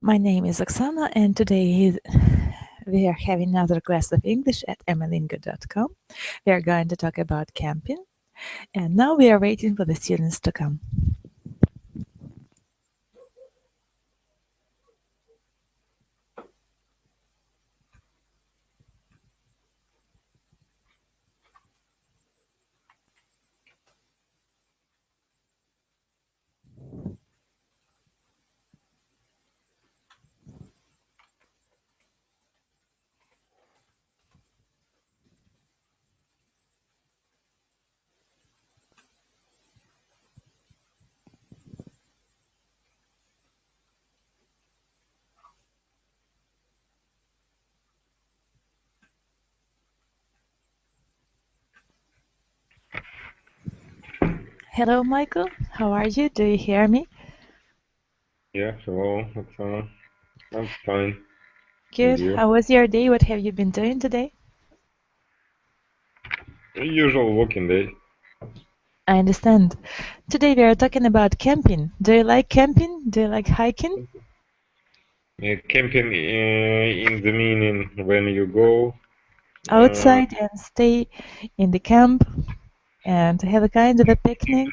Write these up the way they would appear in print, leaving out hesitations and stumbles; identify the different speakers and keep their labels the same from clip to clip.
Speaker 1: My name is Oksana, and today we are having another class of English at amilingo.com. We are going to talk about camping, and now we are waiting for the students to come. Hello, Michael. How are you? Do you hear me?
Speaker 2: Yeah, hello, Oksana. I'm fine.
Speaker 1: Good.
Speaker 2: And you?
Speaker 1: How was your day? What have you been doing today?
Speaker 2: Usual working day.
Speaker 1: I understand. Today we are talking about camping. Do you like camping? Do you like hiking?
Speaker 2: Camping in the meaning when you go
Speaker 1: Outside and stay in the camp and have a kind of a picnic?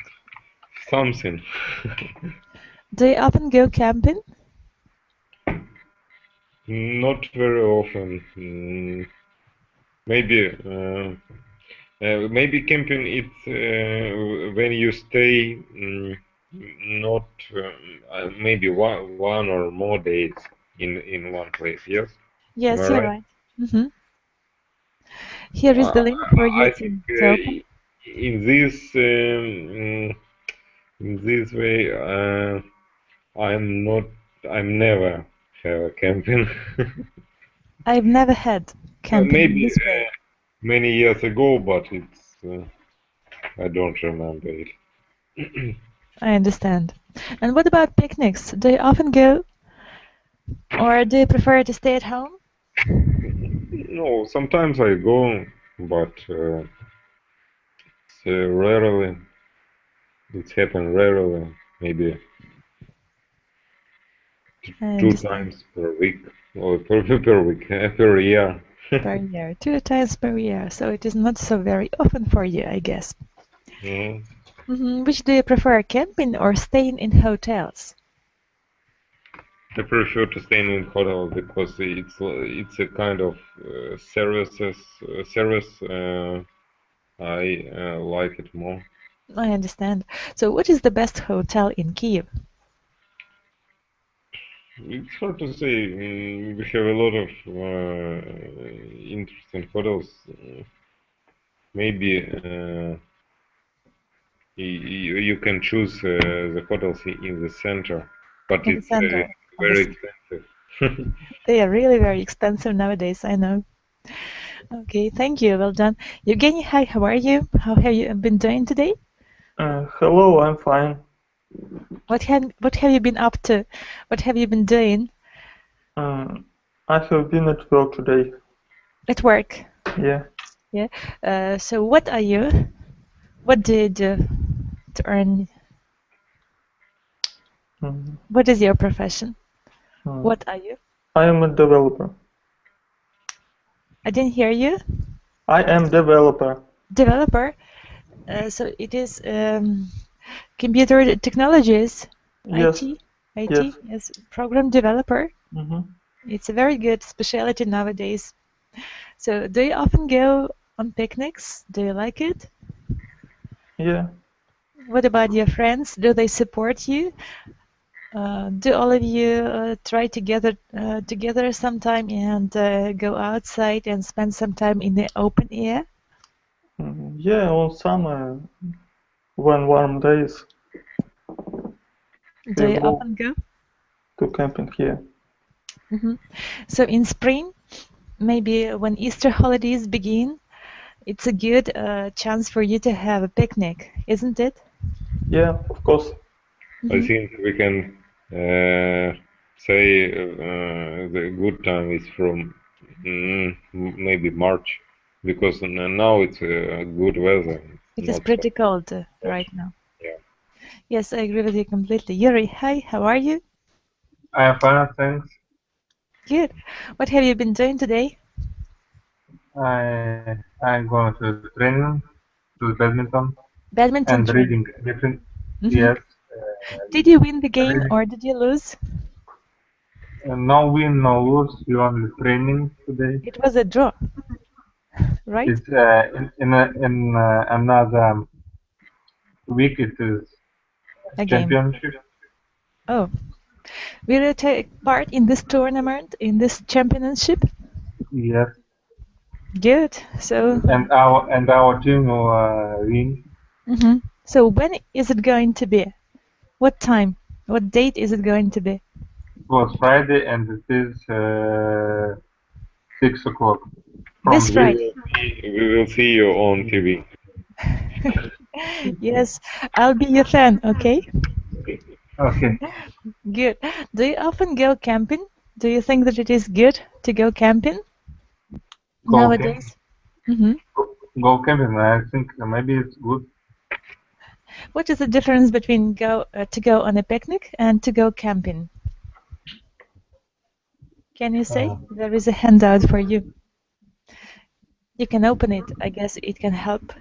Speaker 2: something.
Speaker 1: Do you often go camping?
Speaker 2: Not very often. Maybe maybe camping it's when you stay not maybe one or more days in one place. Yes, am I
Speaker 1: Yes, you're
Speaker 2: right?
Speaker 1: right. hmm Here is the link for you
Speaker 2: I think
Speaker 1: to open.
Speaker 2: in this in this way, I'm not. I'm never have a camping.
Speaker 1: I've never had camping in
Speaker 2: Maybe
Speaker 1: this way.
Speaker 2: many years ago, but it's I don't remember it.
Speaker 1: I understand. And what about picnics? Do you often go, or do you prefer to stay at home?
Speaker 2: No, sometimes I go, but it's rarely. It's happened rarely. Maybe
Speaker 1: I
Speaker 2: two
Speaker 1: understand.
Speaker 2: times per week or per week per year.
Speaker 1: Per year, 2 times per year, so it is not so very often for you, I guess.
Speaker 2: Mhm.
Speaker 1: Which do you prefer, camping or staying in hotels?
Speaker 2: I prefer to stay in hotel because it's a kind of service. I like it more.
Speaker 1: I understand. So, what is the best hotel in Kiev?
Speaker 2: It's hard to say. We have a lot of interesting hotels. Maybe you can choose the hotels in the center, but
Speaker 1: In the
Speaker 2: it's
Speaker 1: center of the
Speaker 2: very
Speaker 1: city.
Speaker 2: expensive.
Speaker 1: They are really very expensive nowadays, I know. Okay, thank you. Well done. Evgeny, hi, how are you? How have you been doing today?
Speaker 3: Hello, I'm fine.
Speaker 1: What have you been up to? What have you been doing
Speaker 3: I have been at work today.
Speaker 1: at work?
Speaker 3: Yeah.
Speaker 1: Yeah. So what are you? What do you do to earn?
Speaker 3: Mm,
Speaker 1: What is your profession?
Speaker 3: mm.
Speaker 1: What are you?
Speaker 3: I am a developer.
Speaker 1: I didn't hear you.
Speaker 3: I am developer.
Speaker 1: Developer. So it is computer technologies,
Speaker 3: Yes.
Speaker 1: IT,
Speaker 3: Yes.
Speaker 1: yes, program developer.
Speaker 3: hmm
Speaker 1: It's a very good specialty nowadays. So do you often go on picnics? Do you like it?
Speaker 3: Yeah.
Speaker 1: What about your friends? Do they support you? Do all of you try together sometime and go outside and spend some time in the open air?
Speaker 3: Yeah, on summer, when warm days,
Speaker 1: Do
Speaker 3: we
Speaker 1: you
Speaker 3: go
Speaker 1: often go?
Speaker 3: to camping here.
Speaker 1: So in spring, maybe when Easter holidays begin, it's a good chance for you to have a picnic, isn't it?
Speaker 3: Yeah, of course.
Speaker 2: I
Speaker 1: hmm
Speaker 2: think we can say the good time is from maybe March because now it's good weather. It's
Speaker 1: It is
Speaker 2: not so
Speaker 1: pretty cold
Speaker 2: hot.
Speaker 1: right now.
Speaker 2: Yeah.
Speaker 1: Yes, I agree with you completely. Yuri, hi, how are you?
Speaker 4: I am fine, thanks.
Speaker 1: Good. What have you been doing today?
Speaker 4: I'm going to training, to badminton,
Speaker 1: Badminton
Speaker 4: and
Speaker 1: training.
Speaker 4: reading different.
Speaker 1: Mhm.
Speaker 4: Yes.
Speaker 1: Did you win the game
Speaker 4: Reading.
Speaker 1: or did you lose?
Speaker 4: No win, no lose. We only training today.
Speaker 1: It was a draw, right?
Speaker 4: It's in another week. It is
Speaker 1: A game.
Speaker 4: championship.
Speaker 1: Oh. Will you take part in this tournament, in this championship?
Speaker 4: Yes.
Speaker 1: Good. So,
Speaker 4: And our team will win.
Speaker 1: mhm. So when is it going to be? What time? What date is it going to be?
Speaker 4: It was Friday, and it is 6 o'clock.
Speaker 1: This
Speaker 2: We
Speaker 1: Friday.
Speaker 2: we will see you on TV.
Speaker 1: Yes, I'll be your fan, okay?
Speaker 4: Okay.
Speaker 1: Good. Do you often go camping? Do you think that it is good to go camping nowadays? Mm-hmm.
Speaker 4: Go camping. I think maybe it's good.
Speaker 1: What is the difference between to go on a picnic and to go camping? Can you say? There is a handout for you. You can open it. I guess it can help.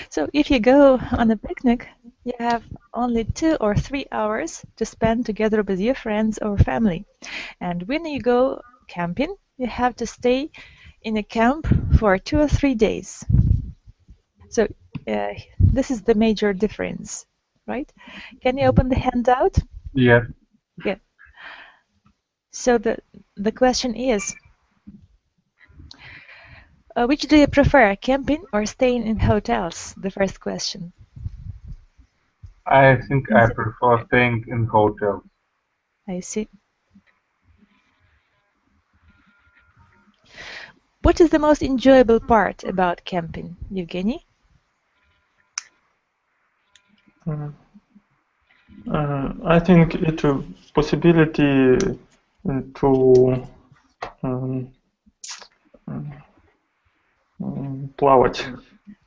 Speaker 1: So if you go on a picnic, you have only 2 or 3 hours to spend together with your friends or family. And when you go camping, you have to stay in a camp for 2 or 3 days. So this is the major difference, right? Can you open the handout?
Speaker 4: Yes.
Speaker 1: Good. So the question is, which do you prefer, camping or staying in hotels? The first question.
Speaker 4: I think I prefer staying in hotels.
Speaker 1: I see. What is the most enjoyable part about camping, Evgeny?
Speaker 3: I think it's a possibility to плавать.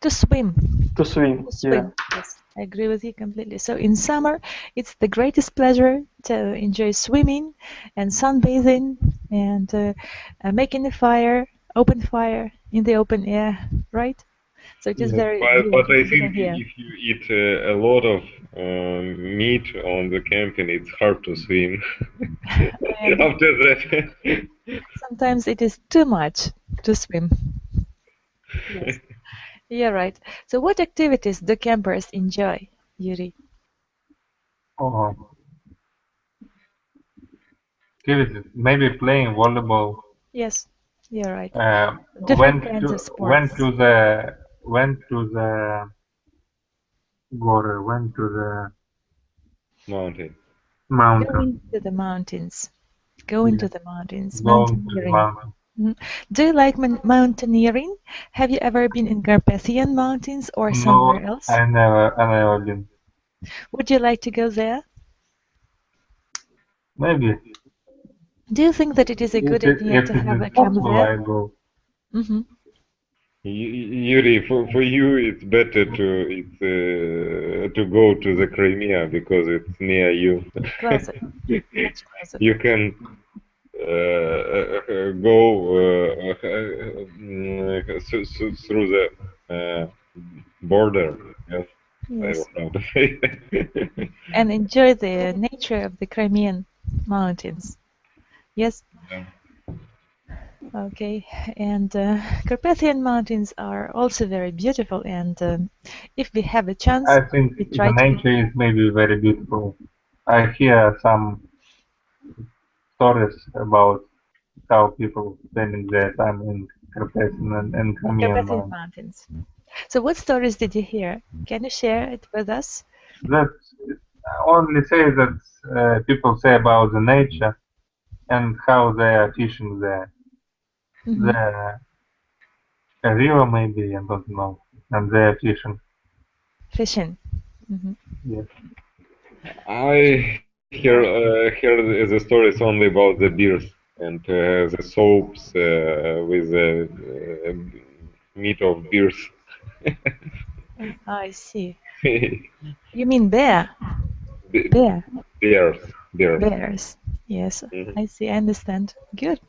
Speaker 1: To swim.
Speaker 3: To swim,
Speaker 1: To swim.
Speaker 3: yeah.
Speaker 1: Yes, I agree with you completely. So in summer, it's the greatest pleasure to enjoy swimming and sunbathing and making a fire, open fire in the open air, right? So it is very
Speaker 2: But I
Speaker 1: good
Speaker 2: think
Speaker 1: idea.
Speaker 2: if you eat a lot of meat on the camping, it's hard to swim after that.
Speaker 1: Sometimes it is too much to swim. Yes, you're right. So what activities do campers enjoy, Yuri?
Speaker 4: Oh, activities. Maybe playing volleyball.
Speaker 1: Yes, you're right.
Speaker 4: Went
Speaker 1: Different kinds
Speaker 4: to
Speaker 1: of sports.
Speaker 4: went to the Gore. Went to the
Speaker 2: Mountain.
Speaker 4: mountain.
Speaker 1: Going to the mountains. Going to the mountains.
Speaker 4: Going to the
Speaker 1: Mountaineering.
Speaker 4: mountain.
Speaker 1: Mhm. Do you like mountaineering? Have you ever been in Carpathian Mountains or
Speaker 4: No,
Speaker 1: somewhere else?
Speaker 4: I never been.
Speaker 1: Would you like to go there?
Speaker 4: Maybe.
Speaker 1: Do you think that it is a good idea
Speaker 4: If
Speaker 1: to
Speaker 4: it
Speaker 1: have
Speaker 4: is
Speaker 1: a camp
Speaker 4: possible,
Speaker 1: there?
Speaker 4: I go.
Speaker 1: Mm-hmm.
Speaker 2: Yuri, for you, it's better to go to the Crimea because it's near you.
Speaker 1: Closer. Much closer.
Speaker 2: You can go through the border. Yes, I
Speaker 1: Yes.
Speaker 2: don't know how to say.
Speaker 1: And enjoy the nature of the Crimean mountains. Yes?
Speaker 2: Yeah.
Speaker 1: Okay. And Carpathian Mountains are also very beautiful. And if we have a chance,
Speaker 4: I think
Speaker 1: we
Speaker 4: the
Speaker 1: try to.
Speaker 4: nature is maybe very beautiful. I hear some stories about how people spending their time in Carpathian and Crimean
Speaker 1: Carpathian
Speaker 4: Mountains.
Speaker 1: Mountains. So what stories did you hear? Can you share it with us?
Speaker 4: That only say that people say about the nature and how they are fishing there.
Speaker 1: Mm-hmm.
Speaker 4: The a river maybe, I don't know, and they are fishing.
Speaker 1: Fishing. Mm-hmm.
Speaker 4: Yes.
Speaker 2: I heard the stories only about the beers and the soaps with the meat of beers.
Speaker 1: I see. You mean bear? Bear.
Speaker 2: Bears.
Speaker 1: Bears. Yes, I see. I understand. Good.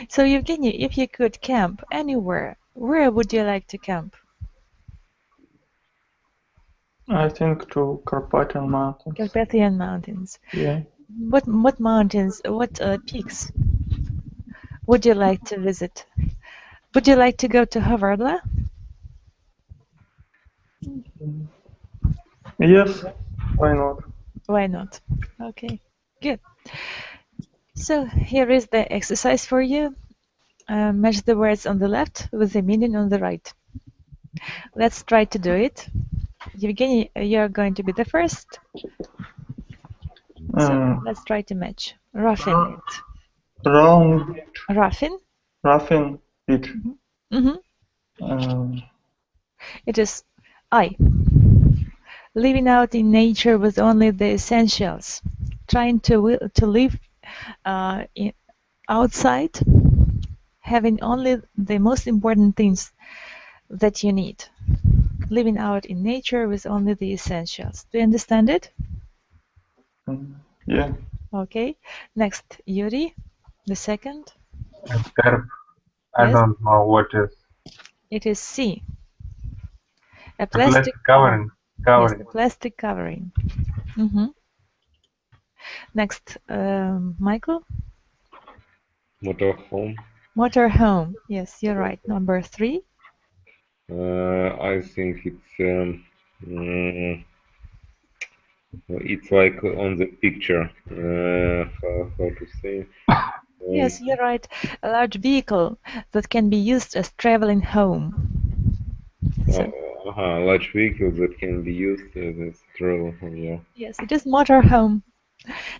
Speaker 1: So, Evgeny, if you could camp anywhere, where would you like to camp?
Speaker 3: I think to Carpathian Mountains.
Speaker 1: Carpathian Mountains.
Speaker 3: Yeah.
Speaker 1: What mountains? What peaks would you like to visit? Would you like to go to Havardla?
Speaker 3: Yes. Why not?
Speaker 1: Why not? Okay, good. So here is the exercise for you. Match the words on the left with the meaning on the right. Let's try to do it. Evgeny, you're going to be the first. So let's try to match. Roughing it.
Speaker 3: Round.
Speaker 1: Roughing.
Speaker 3: Roughing it.
Speaker 1: It is I. Living out in nature with only the essentials. Trying to live outside, having only the most important things that you need. Living out in nature with only the essentials. Do you understand it?
Speaker 3: Yeah.
Speaker 1: Okay. Next, Yuri, the second.
Speaker 4: Verb. I don't know what is.
Speaker 1: It is C. A
Speaker 4: plastic covering.
Speaker 1: Yes, a plastic covering. Next, Michael.
Speaker 2: Motorhome.
Speaker 1: Motorhome. Yes, you're right. Number 3.
Speaker 2: I think it's like on the picture. How to say?
Speaker 1: Yes, you're right. A large vehicle that can be used as traveling home. So,
Speaker 2: large vehicle that can be used as travel home. Yeah.
Speaker 1: Yes, it is motorhome.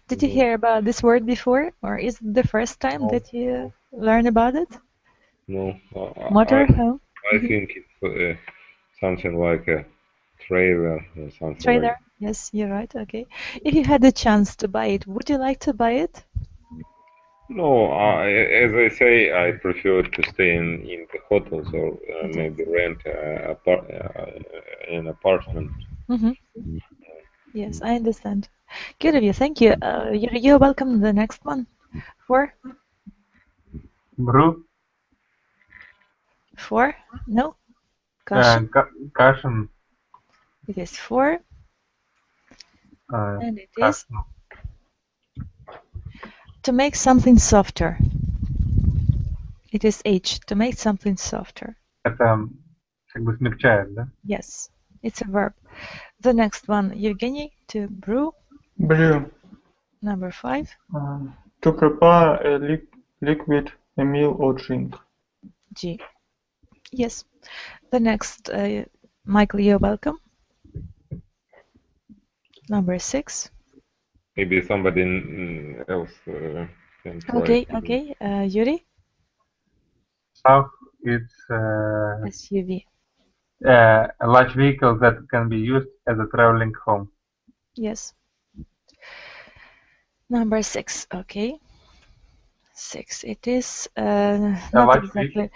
Speaker 1: Did you hear about this word before, or is it the first time that you learn about it?
Speaker 2: No.
Speaker 1: Motorhome.
Speaker 2: I think it's something like a trailer or something.
Speaker 1: Trailer.
Speaker 2: Like.
Speaker 1: Yes, you're right. Okay. If you had the chance to buy it, would you like to buy it?
Speaker 2: No, as I say, I prefer to stay in the hotels or maybe rent an apartment.
Speaker 1: Yes, I understand. Good of you. Thank you. You're welcome. The next one. 4.
Speaker 4: Brew.
Speaker 1: 4. No. Caution.
Speaker 4: Caution.
Speaker 1: It is 4. And it is to make something softer. It is H. To make something softer.
Speaker 4: Это как бы смягчает, да?
Speaker 1: Yes, it's a verb. The next one, Evgeny, to brew.
Speaker 3: Brew.
Speaker 1: Number 5.
Speaker 3: To prepare a liquid, a meal or drink.
Speaker 1: G. Yes. The next, Michael, you're welcome. Number 6.
Speaker 2: Maybe somebody else can try.
Speaker 1: Okay. Yuri?
Speaker 4: Stuff, it's
Speaker 1: SUV.
Speaker 4: A large vehicle that can be used as a traveling home.
Speaker 1: Yes. Number 6. Okay. 6. It is not exactly.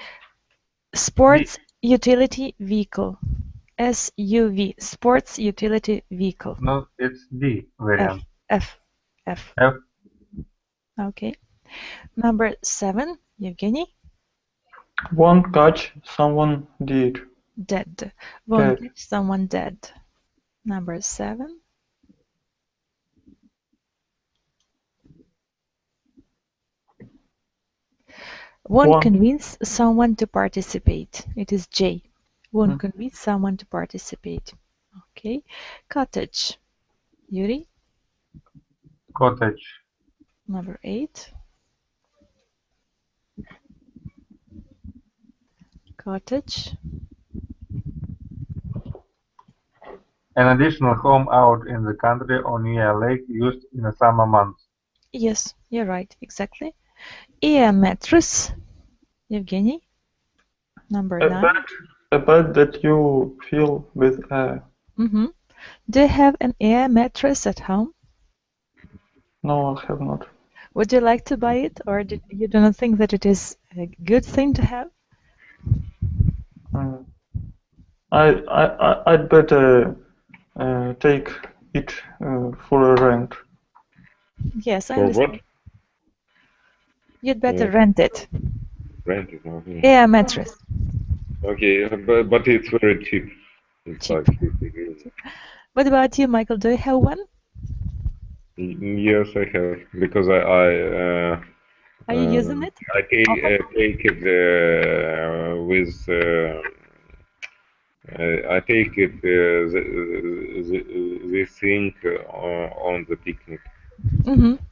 Speaker 1: Sports utility vehicle. SUV. Sports utility vehicle.
Speaker 4: No, it's D variant.
Speaker 1: F. Okay. Number 7. Evgeny?
Speaker 3: Won't catch someone dead.
Speaker 1: Dead. Won't catch someone dead. Number 7. Won't convince someone to participate. It is J. Won't convince someone to participate. Okay. Cottage. Yuri?
Speaker 4: Cottage.
Speaker 1: Number 8. Cottage.
Speaker 4: An additional home out in the country or near a lake used in the summer months.
Speaker 1: Yes, you're right. Exactly. Air mattress. Evgeny? Number 9.
Speaker 3: A bed that you fill with air.
Speaker 1: Do you have an air mattress at home?
Speaker 3: No, I have not.
Speaker 1: Would you like to buy it, or you do not think that it is a good thing to have?
Speaker 3: I'd better take it for a rent.
Speaker 1: Yes, I
Speaker 2: For
Speaker 1: understand.
Speaker 2: what?
Speaker 1: You'd better rent it.
Speaker 2: Rent it. Okay.
Speaker 1: Yeah, mattress.
Speaker 2: Okay, but it's very cheap. It's
Speaker 1: Cheap.
Speaker 2: like 50 euros.
Speaker 1: What about you, Michael? Do you have one?
Speaker 2: Yes, I have, because
Speaker 1: Are you using it?
Speaker 2: I take it with I take it this thing on the picnic.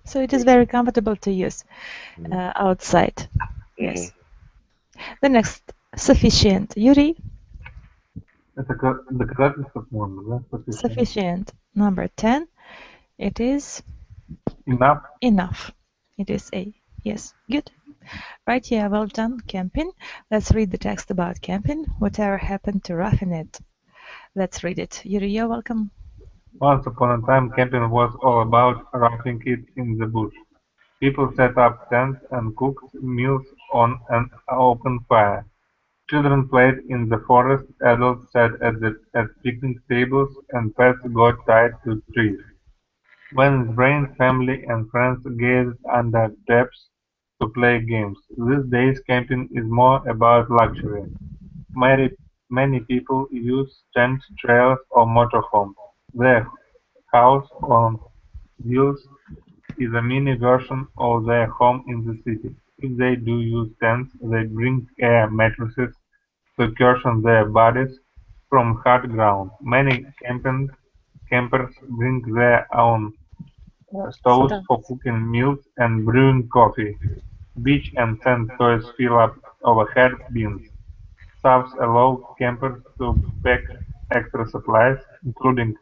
Speaker 1: So it is very comfortable to use outside. Yes. The next, sufficient. Yuri?
Speaker 4: Это доказательство, по-моему, да?
Speaker 1: Sufficient. Number 10. It is
Speaker 4: Enough.
Speaker 1: enough. It is A. Yes. Good. Right, yeah, well done. Camping. Let's read the text about camping. Whatever happened to roughing it? Let's read it. Yuri, you're welcome.
Speaker 4: Once upon a time, camping was all about roughing it in the bush. People set up tents and cooked meals on an open fire. Children played in the forest, adults sat at picnic tables, and pets got tied to trees. When it rained, family and friends gathered under trees to play games. These days, camping is more about luxury. Many people use tent trails or motorhomes. Their house on wheels is a mini version of their home in the city. If they do use tents, they bring air mattresses to cushion their bodies from hard ground. Many campers bring their own stoves for cooking meals and brewing coffee. Beach and sand toys fill up overhead bins. Subs allow campers to pack extra supplies, including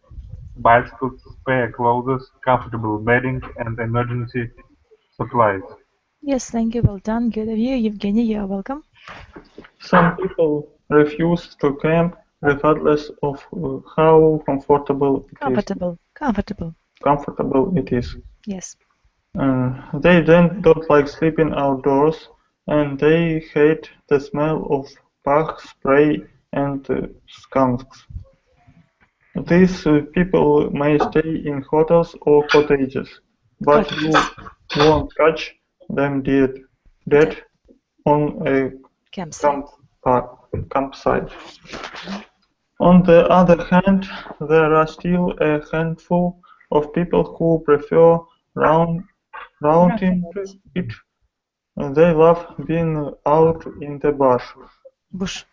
Speaker 4: bicycles, spare clothes, comfortable bedding, and emergency supplies.
Speaker 1: Yes, thank you. Well done. Good of you. Evgeny, you're welcome.
Speaker 3: Some people refuse to camp regardless of how comfortable it is.
Speaker 1: Yes.
Speaker 3: They don't like sleeping outdoors, and they hate the smell of bug spray and skunks. These people may stay in hotels or cottages, but you won't catch them dead on a campsite. On the other hand, there are still a handful of people who prefer rounding it. They love being out in the bush.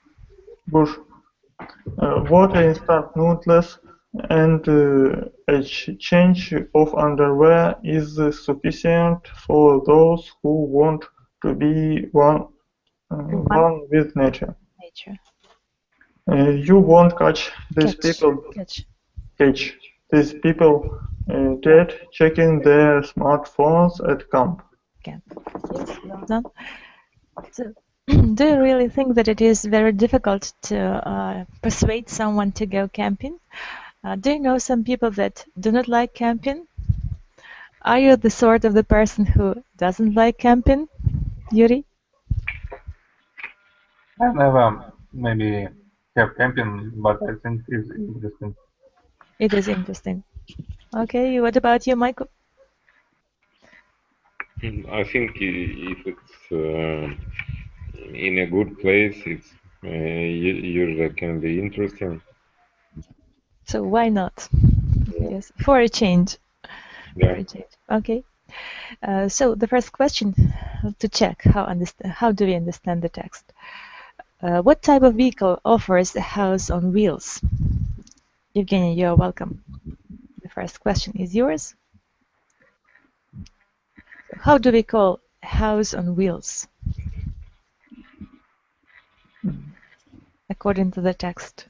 Speaker 3: Water, instant noodles, and a change of underwear is sufficient for those who want to be one with nature. You won't catch these people dead checking their smartphones at camp.
Speaker 1: Yes, well done. So, do you really think that it is very difficult to persuade someone to go camping? Do you know some people that do not like camping? Are you the sort of the person who doesn't like camping, Yuri?
Speaker 4: I never maybe have camping, but I think it's interesting.
Speaker 1: It is interesting. Okay, what about you, Michael?
Speaker 2: I think if it's in a good place, it's usually can be interesting.
Speaker 1: So why not? Yes, for a change.
Speaker 2: Yeah.
Speaker 1: Okay. So the first question to check how do we understand the text? What type of vehicle offers a house on wheels? Evgeny, you're welcome. The first question is yours. How do we call a house on wheels? According to the text.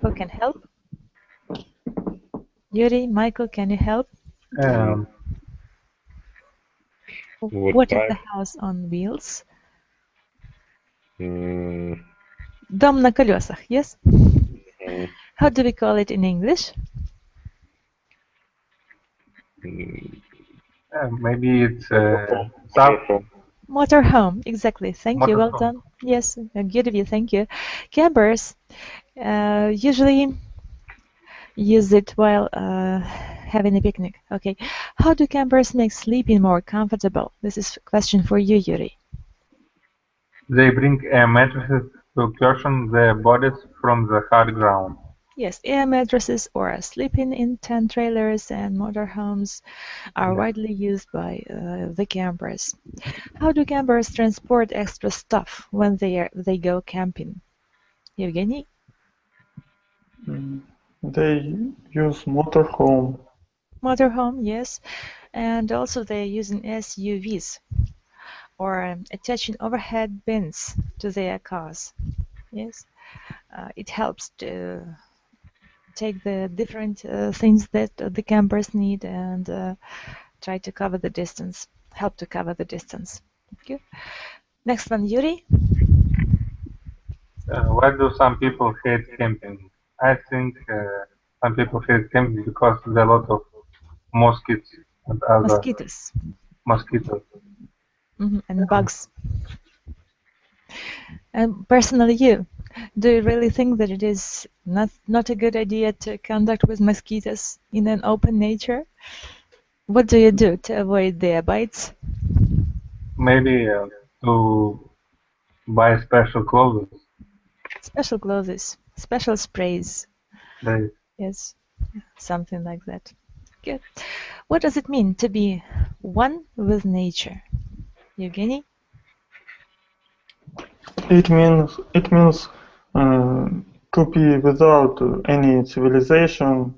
Speaker 1: Who can help? Yuri, Michael, can you help? What is the house on wheels? Дом на колесах, yes? How do we call it in English?
Speaker 4: Maybe it's sub.
Speaker 1: Motorhome, exactly. Thank you. Well
Speaker 4: Motorhome.
Speaker 1: done. Yes, good of you. Thank you. Campers usually use it while having a picnic. Okay. How do campers make sleeping more comfortable? This is a question for you, Yuri.
Speaker 4: They bring air mattresses to cushion their bodies from the hard ground.
Speaker 1: Yes, air mattresses or sleeping in tent trailers and motorhomes are
Speaker 4: Yeah.
Speaker 1: widely used by the campers. How do campers transport extra stuff when they go camping? Evgeny?
Speaker 3: They use motorhome.
Speaker 1: Motorhome, yes. And also they're using SUVs or attaching overhead bins to their cars. Yes, it helps to take the different things that the campers need and try to cover the distance, help to cover the distance. Thank you. Next one, Yuri.
Speaker 4: Why do some people hate camping? I think some people hate camping because there are a lot of mosquitoes and other
Speaker 1: Mosquitoes.
Speaker 4: mosquitoes.
Speaker 1: And bugs. And personally, do you really think that it is not a good idea to contact with mosquitoes in an open nature? What do you do to avoid their bites?
Speaker 4: Maybe to buy special clothes.
Speaker 1: Special clothes, special sprays.
Speaker 4: They,
Speaker 1: Yes, something like that. Good. What does it mean to be one with nature? Evgeny?
Speaker 3: It means to be without any civilization.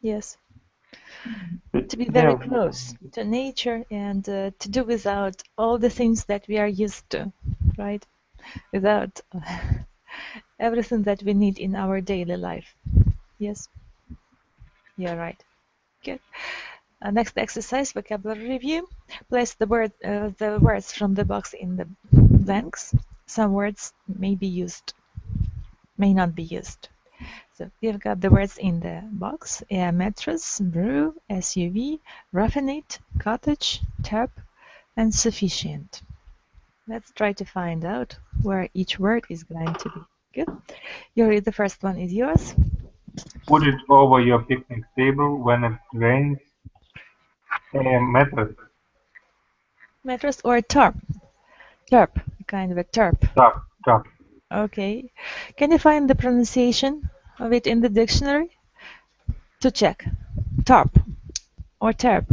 Speaker 1: Yes. To be very
Speaker 3: Yeah,
Speaker 1: close to nature and to do without all the things that we are used to, right? Without everything that we need in our daily life. Yes, you're right. Good. Next exercise, vocabulary review. Place the words from the box in the blanks. Some words may be used, may not be used. So we've got the words in the box: air mattress, brew, SUV, raffinate, cottage, tap, and sufficient. Let's try to find out where each word is going to be. Good. Yuri, the first one is yours.
Speaker 4: put it over your picnic table when it rains. Mattress.
Speaker 1: Mattress or tarp? Tarp, kind of a tarp.
Speaker 4: Top.
Speaker 1: Okay. Can you find the pronunciation of it in the dictionary? To check. Tarp or tarp.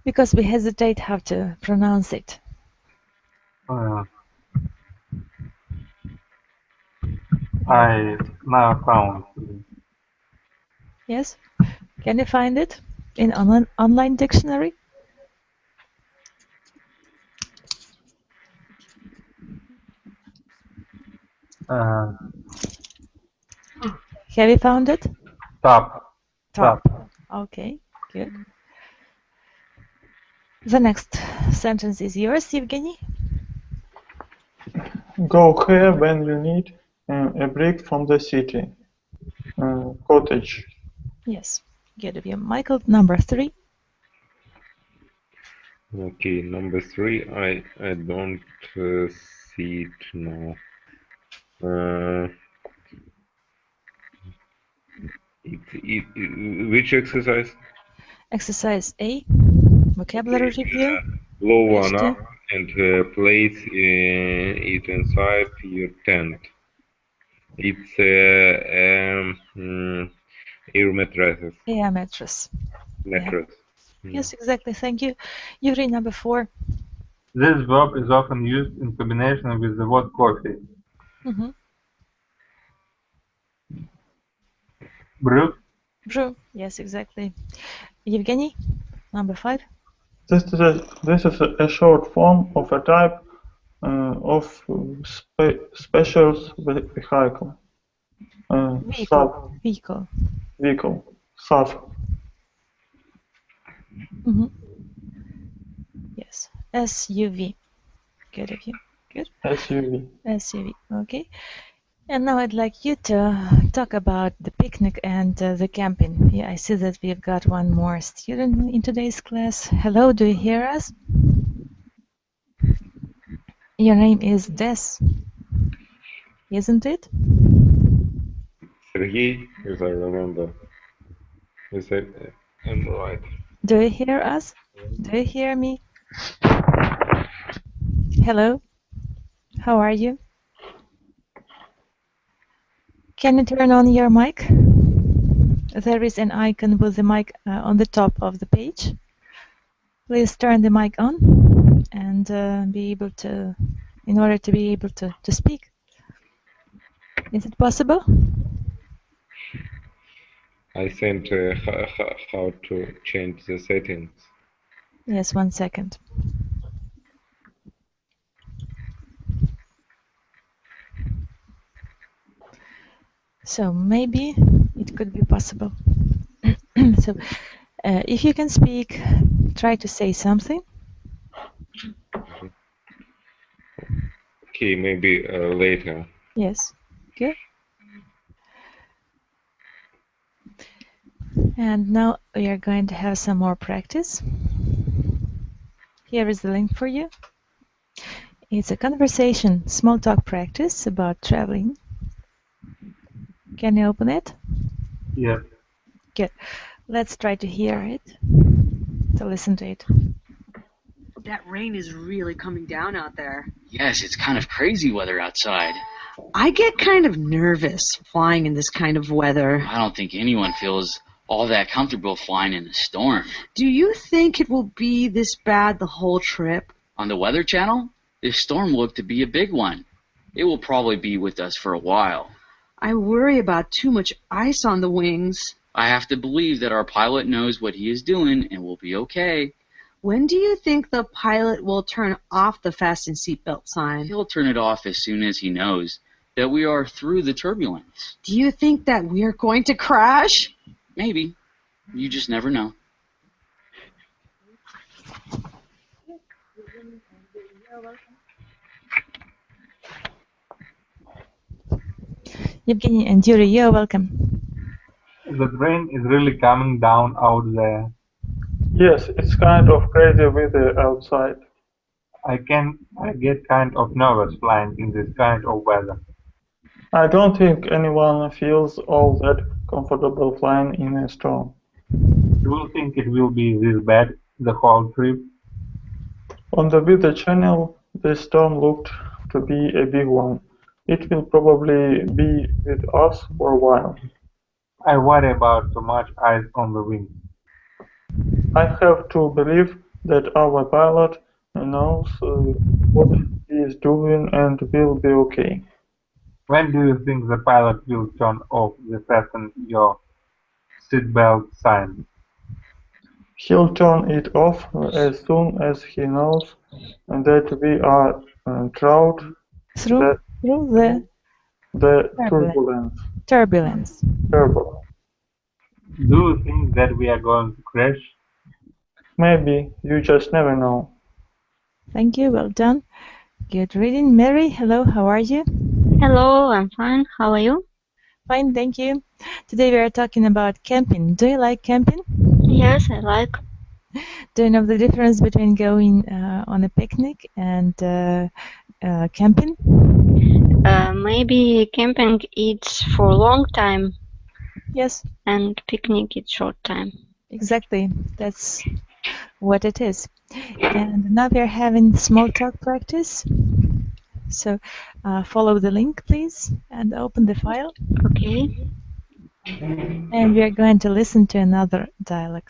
Speaker 1: Because we hesitate how to pronounce it.
Speaker 4: I now found.
Speaker 1: Yes? Can you find it in online dictionary? Have you found it?
Speaker 4: Top.
Speaker 1: Top. Okay, good. The next sentence is yours, Evgeny.
Speaker 3: go here when you need a break from the city. Cottage.
Speaker 1: Yes, good of you. Michael, number 3.
Speaker 2: Okay, number 3. I don't see it now. Which exercise?
Speaker 1: Exercise A, vocabulary review.
Speaker 2: Blow
Speaker 1: Page
Speaker 2: one
Speaker 1: 2.
Speaker 2: up and place it inside your tent. It's air mattresses.
Speaker 1: Air mattress.
Speaker 2: Mattress.
Speaker 1: Yes, exactly. Thank you. Yuri, number 4.
Speaker 4: This verb is often used in combination with the word coffee. Brew.
Speaker 1: Brew. Yes, exactly. Evgeny, number 5.
Speaker 3: This is a short form of a type of special vehicle.
Speaker 1: Vehicle.
Speaker 3: Vehicle. SUV.
Speaker 1: Yes. SUV. Good of you. Good.
Speaker 3: SUV.
Speaker 1: SUV. Okay. And now I'd like you to talk about the picnic and the camping. Yeah, I see that we've got one more student in today's class. Hello, do you hear us? Your name is Des, isn't it?
Speaker 2: Sergey, as I remember. Is that I'm right?
Speaker 1: Do you hear us? Do you hear me? Hello? How are you? Can you turn on your mic? There is an icon with the mic on the top of the page. Please turn the mic on and be able to, in order to be able to speak. Is it possible?
Speaker 2: I sent how to change the settings.
Speaker 1: Yes, 1 second. So maybe it could be possible. So if you can speak, try to say something.
Speaker 2: Okay, maybe later.
Speaker 1: Yes, good. And now we are going to have some more practice. Here is the link for you. It's a conversation, small talk practice about traveling. Can you open it?
Speaker 4: Yes.
Speaker 1: Good. Let's try to hear it, to listen to it.
Speaker 5: That rain is really coming down out there.
Speaker 6: Yes, it's kind of crazy weather outside.
Speaker 5: I get kind of nervous flying in this kind of weather.
Speaker 6: I don't think anyone feels all that comfortable flying in a storm.
Speaker 5: Do you think it will be this bad the whole trip?
Speaker 6: On the Weather Channel, this storm looked to be a big one. It will probably be with us for a while.
Speaker 5: I worry about too much ice on the wings.
Speaker 6: I have to believe that our pilot knows what he is doing and will be okay.
Speaker 5: When do you think the pilot will turn off the fasten seatbelt sign?
Speaker 6: He'll turn it off as soon as he knows that we are through the turbulence.
Speaker 5: Do you think that we are going to crash?
Speaker 6: Maybe. You just never know.
Speaker 1: Evgeny and Yuri, you're welcome.
Speaker 4: The rain is really coming down out there.
Speaker 3: Yes, it's kind of crazy weather outside.
Speaker 4: I get kind of nervous flying in this kind of weather.
Speaker 3: I don't think anyone feels all that comfortable flying in a storm.
Speaker 4: Do you think it will be this bad the whole trip?
Speaker 3: On the Weather Channel, the storm looked to be a big one. It will probably be with us for a while.
Speaker 4: I worry about too much ice on the wings.
Speaker 3: I have to believe that our pilot knows what he is doing and will be okay.
Speaker 4: When do you think the pilot will turn off the fasten your seatbelt sign?
Speaker 3: He'll turn it off as soon as he knows that we are through the
Speaker 1: turbulence.
Speaker 4: Do you think that we are going to crash?
Speaker 3: Maybe. You just never know.
Speaker 1: Thank you. Well done. Good reading. Mary, hello. How are you?
Speaker 7: Hello, I'm fine. How are you?
Speaker 1: Fine, thank you. Today we are talking about camping. Do you like camping?
Speaker 7: Yes, I like.
Speaker 1: Do you know the difference between going on a picnic and camping?
Speaker 7: Maybe camping it's for a long time.
Speaker 1: Yes.
Speaker 7: And picnic it's short time.
Speaker 1: Exactly. That's what it is. And now we are having small talk practice. So follow the link, please, and open the file.
Speaker 7: Okay.
Speaker 1: And we are going to listen to another dialogue.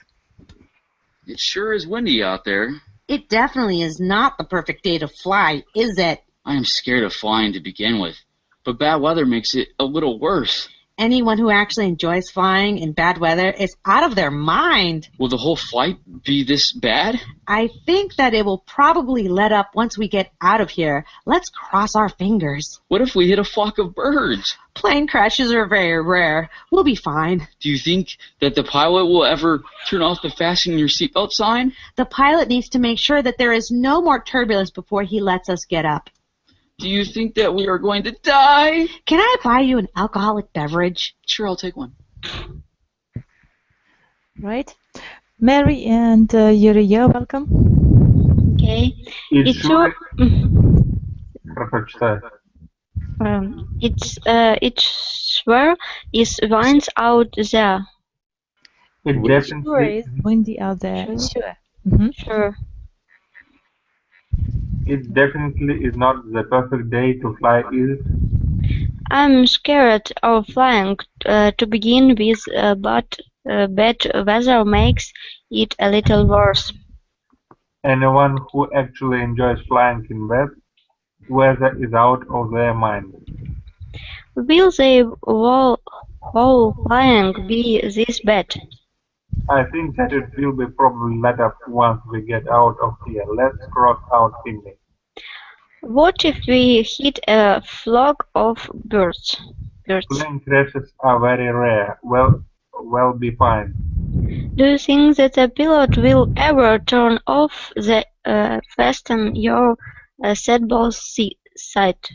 Speaker 6: It sure is windy out there.
Speaker 5: It definitely is not the perfect day to fly, is it?
Speaker 6: I am scared of flying to begin with, but bad weather makes it a little worse.
Speaker 5: Anyone who actually enjoys flying in bad weather is out of their mind.
Speaker 6: Will the whole flight be this bad?
Speaker 5: I think that it will probably let up once we get out of here. Let's cross our fingers.
Speaker 6: What if we hit a flock of birds?
Speaker 5: Plane crashes are very rare. We'll be fine.
Speaker 6: Do you think that the pilot will ever turn off the fasten your seatbelt sign?
Speaker 5: The pilot needs to make sure that there is no more turbulence before he lets us get up.
Speaker 6: Do you think that we are going to die?
Speaker 5: Can I buy you an alcoholic beverage?
Speaker 6: Sure, I'll take one.
Speaker 1: Right. Mary and Yuri, you're welcome.
Speaker 7: Okay.
Speaker 4: It
Speaker 7: It's
Speaker 4: sure.
Speaker 7: your,
Speaker 4: Прочитай.
Speaker 7: it's where is winds out there.
Speaker 4: It
Speaker 1: Sure
Speaker 4: definitely,
Speaker 1: is windy out there.
Speaker 7: Sure.
Speaker 1: Sure. Mhm.
Speaker 7: Sure.
Speaker 4: it definitely is not the perfect day to fly, is it?
Speaker 7: I'm scared of flying to begin with, but bad weather makes it a little worse.
Speaker 4: Anyone who actually enjoys flying in bad weather is out of their mind.
Speaker 7: Will the whole flying be this bad?
Speaker 4: I think that it will be probably let up once we get out of here. Let's cross out Finley.
Speaker 7: What if we hit a flock of birds?
Speaker 4: Plane crashes are very rare. Well, be fine.
Speaker 7: Do you think that the pilot will ever turn off the fasten your seatbelt sight?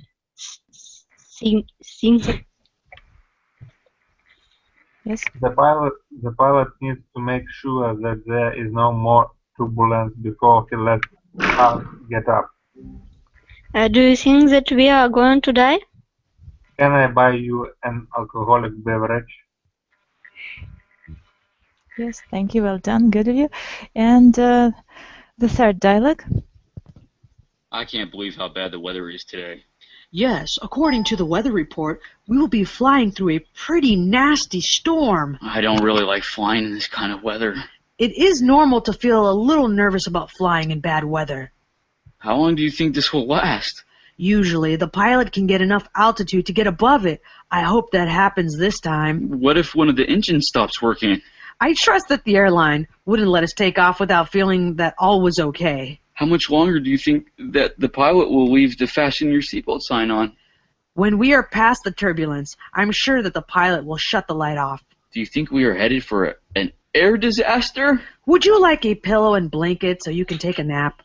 Speaker 1: Yes.
Speaker 4: The pilot needs to make sure that there is no more turbulence before he lets us get up.
Speaker 7: Do you think that we are going to die?
Speaker 4: Can I buy you an alcoholic beverage?
Speaker 1: Yes. Thank you. Well done. Good of you. And the third dialogue.
Speaker 6: I can't believe how bad the weather is today.
Speaker 5: Yes, according to the weather report, we will be flying through a pretty nasty storm.
Speaker 6: I don't really like flying in this kind of weather.
Speaker 5: It is normal to feel a little nervous about flying in bad weather.
Speaker 6: How long do you think this will last?
Speaker 5: Usually, the pilot can get enough altitude to get above it. I hope that happens this time.
Speaker 6: What if one of the engines stops working?
Speaker 5: I trust that the airline wouldn't let us take off without feeling that all was okay.
Speaker 6: How much longer do you think that the pilot will leave to fasten your seatbelt sign on?
Speaker 5: When we are past the turbulence, I'm sure that the pilot will shut the light off.
Speaker 6: Do you think we are headed for an air disaster?
Speaker 5: Would you like a pillow and blanket so you can take a nap?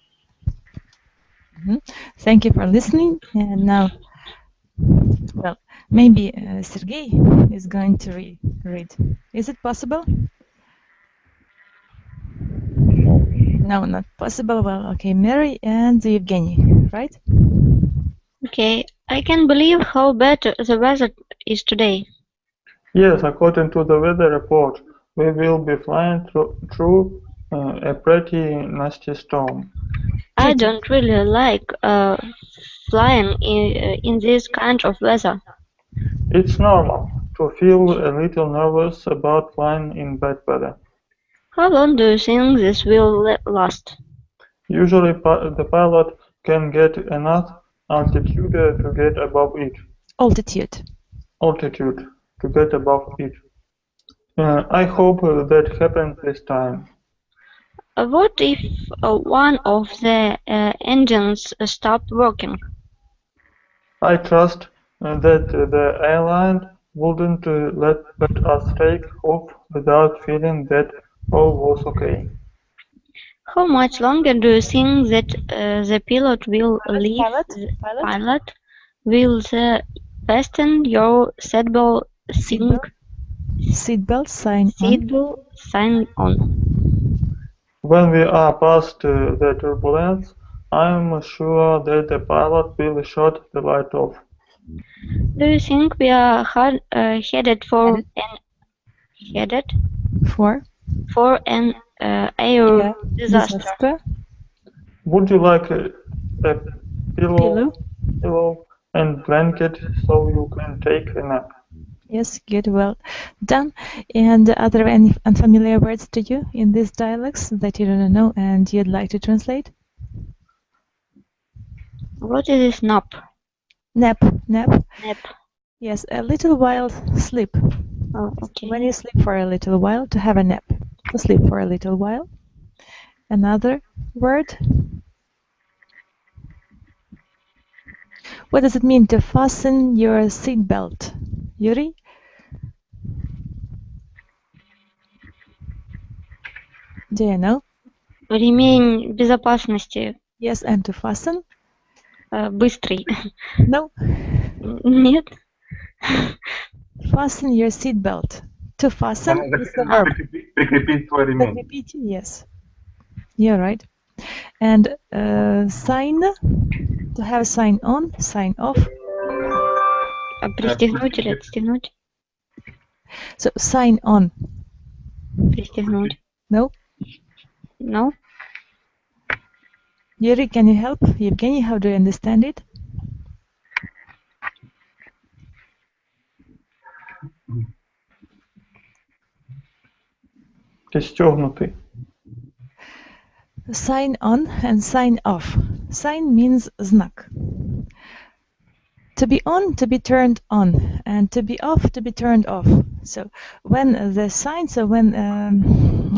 Speaker 1: Thank you for listening. And now, well, maybe Sergey is going to read. Is it possible? No, not possible. Well, okay, Mary and Evgeny, right?
Speaker 7: Okay, I can't believe how bad the weather is today.
Speaker 3: Yes, according to the weather report, we will be flying through a pretty nasty storm.
Speaker 7: I don't really like flying in this kind of weather.
Speaker 3: It's normal to feel a little nervous about flying in bad weather.
Speaker 7: How long do you think this will last?
Speaker 3: Usually the pilot can get enough altitude to get above it.
Speaker 1: Altitude.
Speaker 3: Altitude to get above it. I hope that happens this time.
Speaker 7: What if one of the engines stopped working?
Speaker 3: I trust that the airline wouldn't let us take off without feeling that all was okay.
Speaker 7: How much longer do you think that the pilot will leave? Pilot? Will the fasten your seatbelt sign on?
Speaker 3: When we are past the turbulence, I'm sure that the pilot will shut the light off.
Speaker 7: Do you think we are headed for an air disaster?
Speaker 3: Would you like a pillow and blanket so you can take a nap?
Speaker 1: Yes, good, well done. And are there any unfamiliar words to you in these dialects that you don't know and you'd like to translate?
Speaker 7: What is this nap?
Speaker 1: Nap.
Speaker 7: Nap.
Speaker 1: Yes, a little while sleep.
Speaker 7: Oh, okay.
Speaker 1: When you sleep for a little while, to have a nap. To sleep for a little while. Another word. What does it mean to fasten your seatbelt? Yuri? Do you know?
Speaker 7: Ремень безопасности.
Speaker 1: Yes, and to fasten?
Speaker 7: Быстрый.
Speaker 1: No.
Speaker 7: Нет.
Speaker 1: Fasten your seatbelt. To fasten is the verb.
Speaker 4: Прикрепить свой ремень.
Speaker 1: Repeat, yes. You're right. And sign, to have sign on, sign off.
Speaker 7: Пристегнуть или отстегнуть?
Speaker 1: So sign on.
Speaker 7: Пристегнуть.
Speaker 1: No.
Speaker 7: No.
Speaker 1: Yuri, can you help? Evgeny, how do you understand it?
Speaker 3: Пристегнутый.
Speaker 1: Sign on and sign off. Sign means знак. To be on, to be turned on, and to be off, to be turned off. So when the sign, so when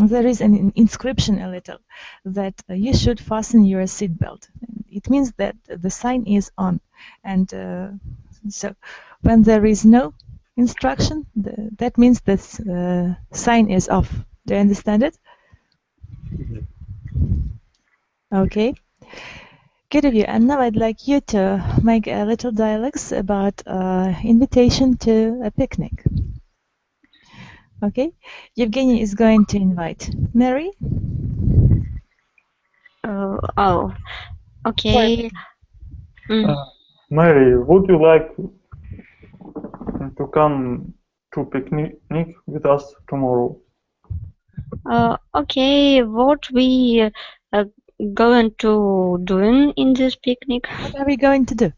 Speaker 1: there is an inscription a little that you should fasten your seatbelt, it means that the sign is on. And so when there is no instruction, that means that sign is off. Do you understand it? Okay. Good of you. And now I'd like you to make a little dialogues about invitation to a picnic. Okay. Evgeny is going to invite Mary.
Speaker 7: Oh, okay.
Speaker 3: Mary, would you like to come to picnic with us tomorrow?
Speaker 7: Okay, what we going to doing in this picnic?
Speaker 1: What are we going to do?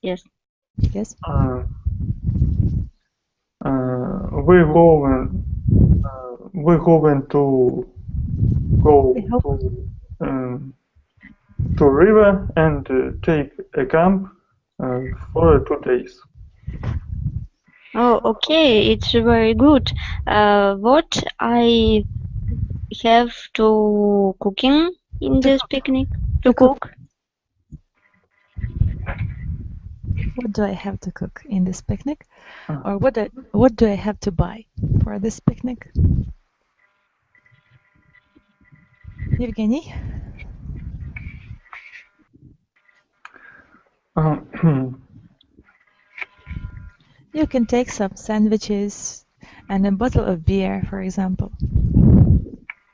Speaker 7: Yes.
Speaker 1: Yes.
Speaker 3: We're going to go to river and take a camp for 2 days.
Speaker 7: Oh, okay, it's very good. What I have to cooking in this picnic? To cook?
Speaker 1: What do I have to cook in this picnic? Or what do I have to buy for this picnic? Evgeny? You can take some sandwiches and a bottle of beer, for example.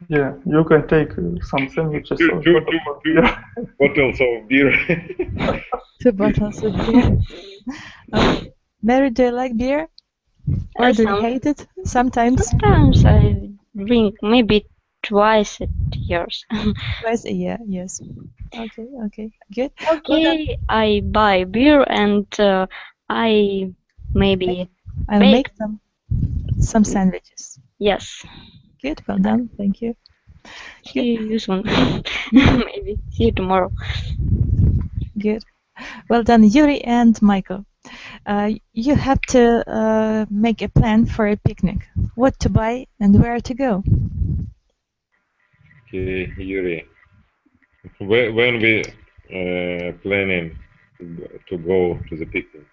Speaker 3: Yeah, you can take some sandwiches or
Speaker 2: bottles of beer.
Speaker 1: 2 bottles of beer. Mary, do you like beer? Or do you hate it? Sometimes?
Speaker 7: Sometimes I drink, maybe twice a year.
Speaker 1: Twice a year, yes. Okay, okay, good.
Speaker 7: Okay, I buy beer and I maybe
Speaker 1: I'll make some sandwiches.
Speaker 7: Yes.
Speaker 1: Good, well done, thank you.
Speaker 7: See you soon. Maybe see you tomorrow.
Speaker 1: Good. Well done, Yuri and Michael. You have to make a plan for a picnic. What to buy and where to go.
Speaker 2: Okay, Yuri. When we planning to go to the picnic?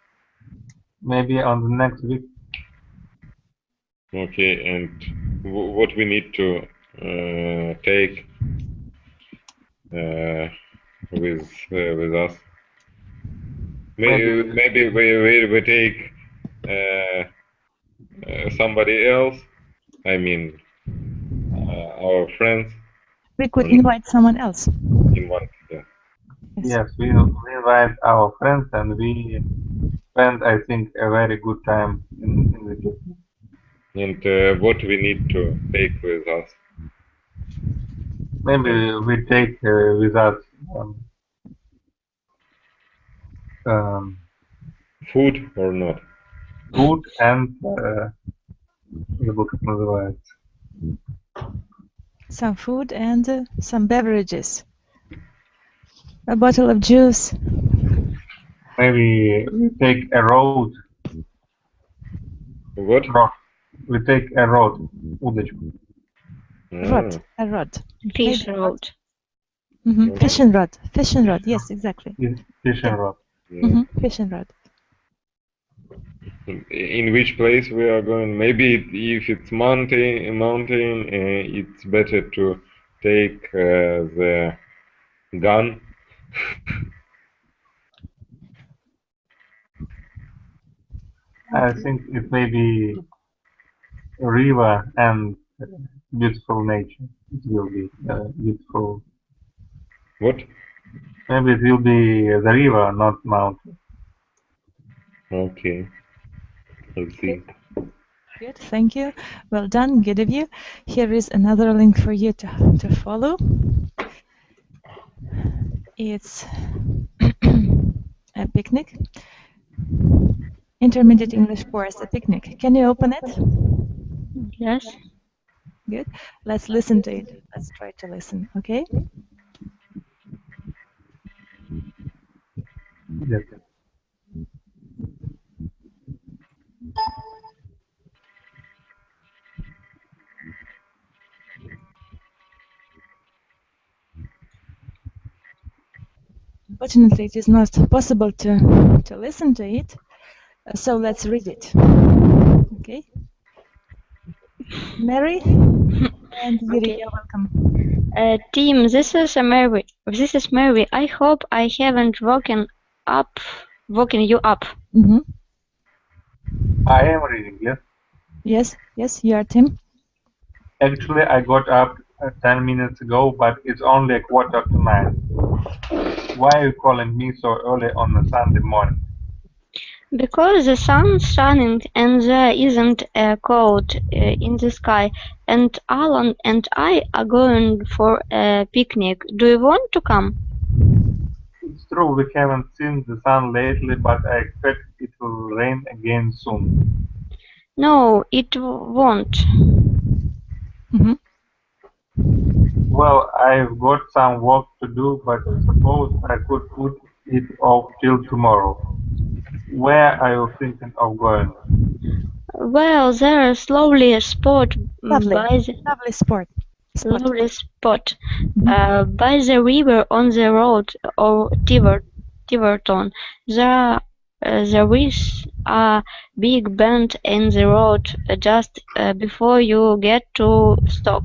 Speaker 4: Maybe on the next week.
Speaker 2: Okay, and what we need to take with us? Maybe we take somebody else. I mean, our friends.
Speaker 1: We could invite someone else.
Speaker 2: Invite, yeah.
Speaker 4: Yes, we invite our friends and we spend, I think, a very good time in the picnic.
Speaker 2: And what we need to take with us?
Speaker 4: Maybe we take with us
Speaker 2: food or not?
Speaker 4: Food and забыл, как называется.
Speaker 1: Some food and some beverages. A bottle of juice.
Speaker 4: Maybe we take a rod.
Speaker 2: What?
Speaker 4: We take a rod. Удочку.
Speaker 1: Rod. A rod.
Speaker 7: Fish rod.
Speaker 1: Fishing rod. Fishing rod. Yes, exactly.
Speaker 4: Fishing rod.
Speaker 1: Fishing rod.
Speaker 2: In which place we are going? Maybe if it's mountain, it's better to take the gun.
Speaker 4: I think it may be a river and beautiful nature. It will be beautiful.
Speaker 2: What?
Speaker 4: Maybe it will be the river, not mountain.
Speaker 2: Okay. Let's see.
Speaker 1: Good, thank you. Well done, good of you. Here is another link for you to follow. It's a picnic. Intermediate English course, a picnic. Can you open it?
Speaker 7: Yes.
Speaker 1: Good. Let's listen to it. Let's try to listen, okay?
Speaker 4: Yes.
Speaker 1: Unfortunately, it is not possible to listen to it, so let's read it. Okay? Mary and Yuri,
Speaker 7: Okay.
Speaker 1: you're welcome.
Speaker 7: Team, this is Mary. This is Mary. I hope I haven't woken you up.
Speaker 1: Mm-hmm.
Speaker 4: I am reading, yes?
Speaker 1: Yes, you are Tim.
Speaker 4: Actually, I got up 10 minutes ago, but it's only 8:45. Why are you calling me so early on a Sunday morning?
Speaker 7: Because the sun's shining and there isn't a cloud in the sky, and Alan and I are going for a picnic. Do you want to come?
Speaker 4: It's true we haven't seen the sun lately, but I expect it will rain again soon.
Speaker 7: No, it won't.
Speaker 1: Mm-hmm.
Speaker 4: Well, I've got some work to do, but suppose I could put it off till tomorrow. Where are you thinking of going?
Speaker 7: Well, there's lovely spot
Speaker 1: Lovely.
Speaker 7: by the
Speaker 1: Lovely spot.
Speaker 7: lovely spot by the river on the road or Tiverton. There is a big bend in the road just before you get to Stock.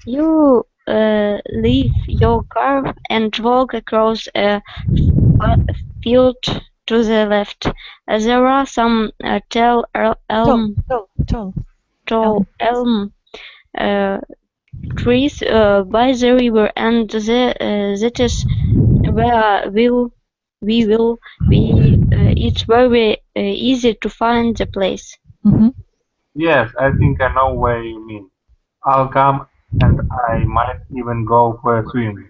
Speaker 7: You leave your car and walk across a field to the left. There are some tall elm trees by the river, and that is where we will be. It's very easy to find the place.
Speaker 1: Mm-hmm.
Speaker 4: Yes, I think I know where you mean. I'll come, and I might even go for a swim.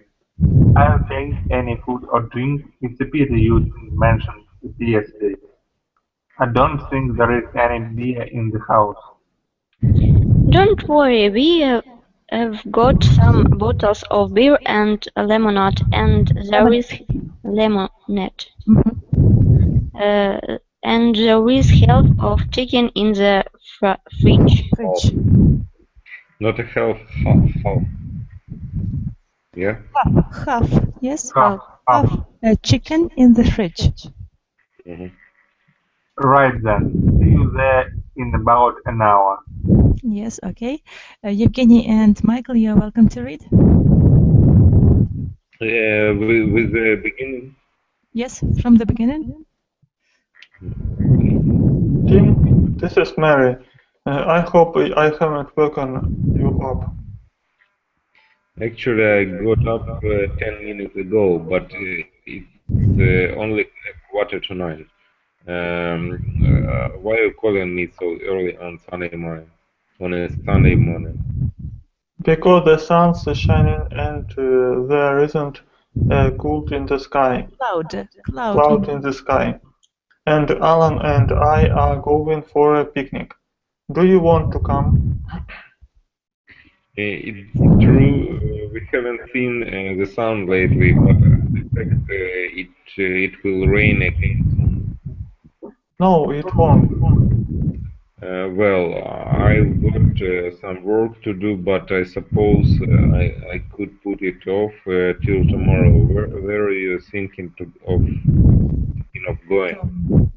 Speaker 4: I'll take any food or drink. It's a pity you didn't mention it yesterday. I don't think there is any beer in the house.
Speaker 7: Don't worry, we have got some bottles of beer and lemonade, and there is lemonade.
Speaker 1: Mm-hmm.
Speaker 7: And there is half of chicken in the fridge.
Speaker 2: Not a half. Yeah?
Speaker 1: Half. Yes,
Speaker 4: Half.
Speaker 1: chicken in the fridge.
Speaker 2: Mm-hmm.
Speaker 4: Right then. See you there in about an hour.
Speaker 1: Yes, okay. Evgeny and Michael, you're welcome to read.
Speaker 2: With the beginning?
Speaker 1: Yes, from the beginning.
Speaker 3: Tim, this is Mary. I hope I haven't woken you up.
Speaker 2: Actually, I got up 10 minutes ago, but it's only 8:45. Why are you calling me so early on a Sunday morning?
Speaker 3: Because the sun's shining and there isn't a cloud in the sky. Cloud in the sky. And Alan and I are going for a picnic. Do you want to come?
Speaker 2: It's true, we haven't seen the sun lately, but I expect it will rain again soon.
Speaker 3: No, it won't.
Speaker 2: Well, I've got some work to do, but I suppose I could put it off till tomorrow. Where are you thinking of going?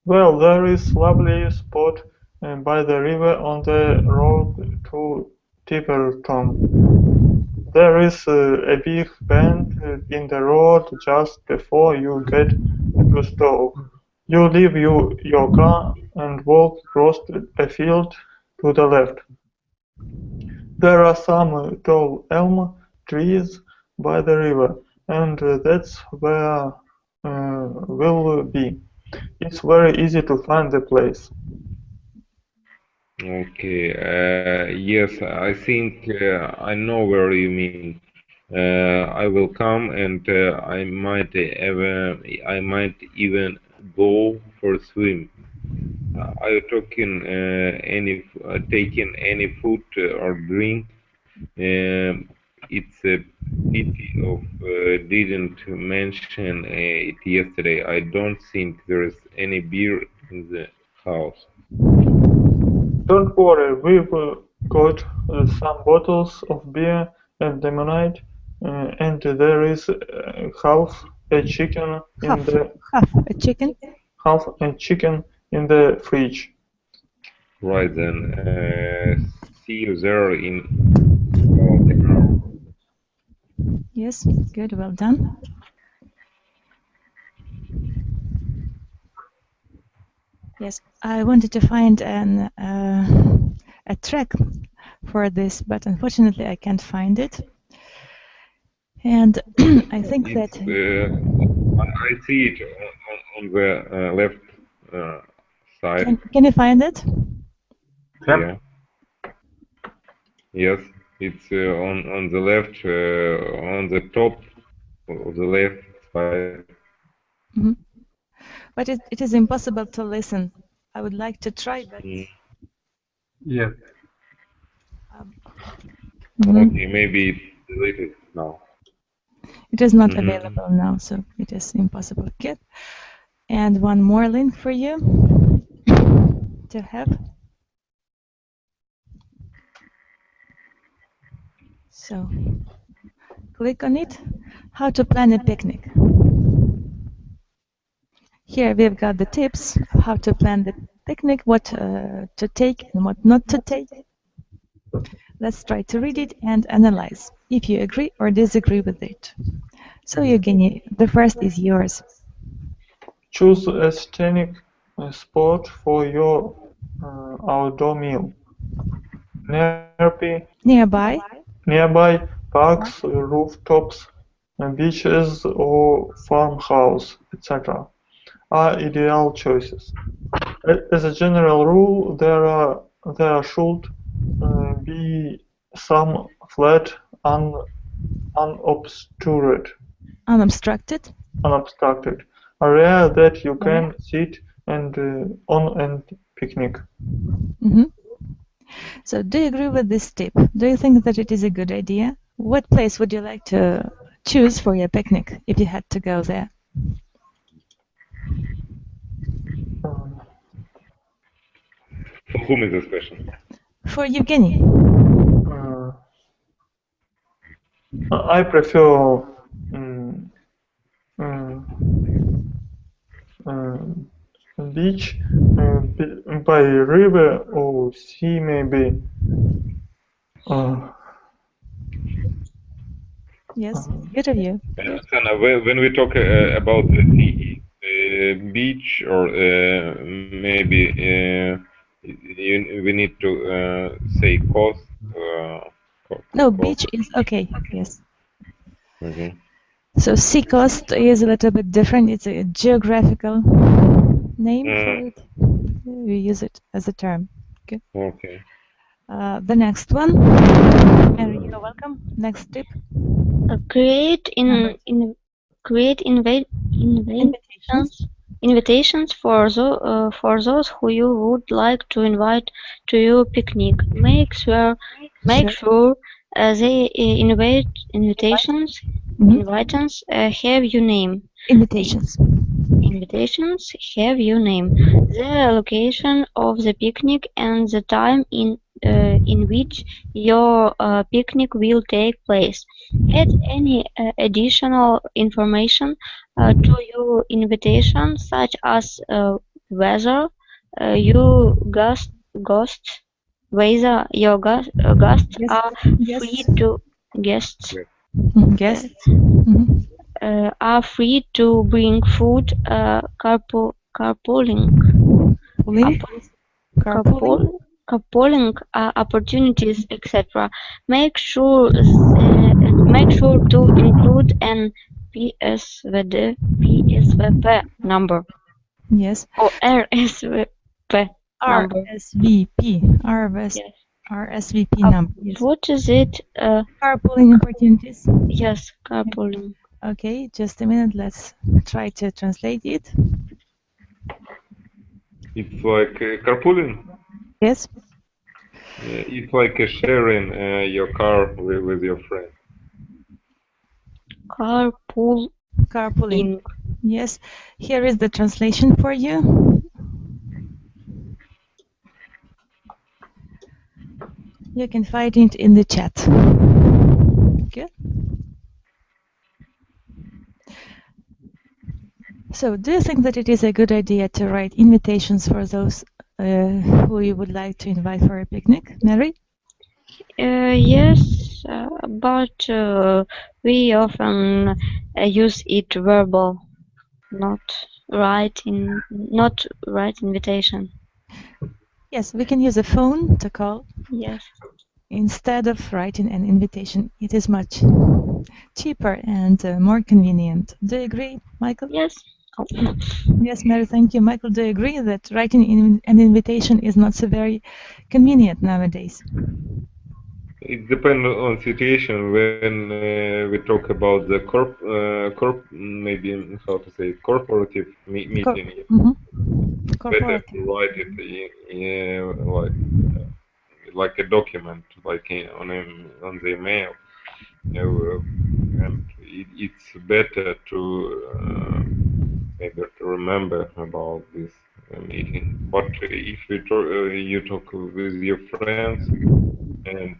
Speaker 3: Well, there is lovely spot by the river on the road to Tiverton. There is a big bend in the road just before you get to Stoke. You leave your car and walk across a field to the left. There are some tall elm trees by the river, and that's where we'll be. It's very easy to find the place.
Speaker 2: Okay. Yes, I think I know where you mean. I will come, and I might even go for a swim. Are you taking any food or drink? It's a pity of didn't mention it yesterday. I don't think there is any beer in the house.
Speaker 3: Don't worry, we've got some bottles of beer and lemonade, and there is half a chicken
Speaker 1: Half a chicken.
Speaker 3: half a chicken in the fridge.
Speaker 2: Right then. See you there in about an hour.
Speaker 1: Yes, good, well done. Yes, I wanted to find a track for this, but unfortunately I can't find it. And I think that
Speaker 2: I see it on the left side.
Speaker 1: can you find it?
Speaker 4: Yep.
Speaker 2: Yeah. Yes, it's on the left, on the top of the left side.
Speaker 1: Mm-hmm. But it is impossible to listen. I would like to try, but
Speaker 4: Yes.
Speaker 2: Okay, maybe it's deleted now.
Speaker 1: it is not available now, so it is impossible to get. And one more link for you to have. So click on it. How to plan a picnic. Here we've got the tips of how to plan the picnic, what to take and what not to take. Let's try to read it and analyze if you agree or disagree with it. So Evgeny, the first is yours.
Speaker 3: Choose a scenic spot for your outdoor meal. Nearby parks, rooftops, beaches or farmhouse, etc. are ideal choices. As a general rule, there should be some flat, unobstructed area that you can sit on and picnic.
Speaker 1: So do you agree with this tip? Do you think that it is a good idea? What place would you like to choose for your picnic if you had to go there?
Speaker 2: For whom is this question?
Speaker 1: For Evgeny.
Speaker 3: I prefer beach by river or sea maybe.
Speaker 1: Yes, good of you.
Speaker 2: Oksana, when we talk about the sea, beach, or maybe we need to say coast.
Speaker 1: No, beach is okay. Yes.
Speaker 2: Mm-hmm.
Speaker 1: So sea coast is a little bit different. It's a geographical name for it. We use it as a term. Okay.
Speaker 2: Okay.
Speaker 1: The next one. Mary, you're welcome. Next tip.
Speaker 7: Create invitations for those who you would like to invite to your picnic. Make sure they invitations have your name. Invitations have your name, the location of the picnic, and the time in which your picnic will take place. Add any additional information to your invitation, such as whether your guests are free to bring food, carpooling,
Speaker 1: Pooling? Carpooling?
Speaker 7: carpooling opportunities, etc. Make sure to include an PSVP number
Speaker 1: Yes.
Speaker 7: or RSVP number.
Speaker 1: RSVP.
Speaker 7: Yes.
Speaker 1: RSVP number. Yes.
Speaker 7: What is it?
Speaker 1: Carpooling opportunities.
Speaker 7: Yes, carpooling.
Speaker 1: Okay, just a minute. Let's try to translate it.
Speaker 2: It's like carpooling.
Speaker 1: Yes.
Speaker 2: It's like sharing your car with your friend.
Speaker 1: Carpooling. Yes. Here is the translation for you. You can find it in the chat. Good. So, do you think that it is a good idea to write invitations for those who you would like to invite for a picnic, Mary?
Speaker 7: Yes, but we often use it verbal, not write invitation.
Speaker 1: Yes, we can use a phone to call.
Speaker 7: Yes.
Speaker 1: Instead of writing an invitation. It is much cheaper and more convenient. Do you agree, Michael?
Speaker 7: Yes.
Speaker 1: Yes, Mary, thank you. Michael, do you agree that writing an invitation is not so very convenient nowadays?
Speaker 2: It depends on situation. When we talk about the maybe how to say corporative meeting, better to write it like a document, like on the email, and it's better to maybe to remember about this meeting. But if you talk with your friends and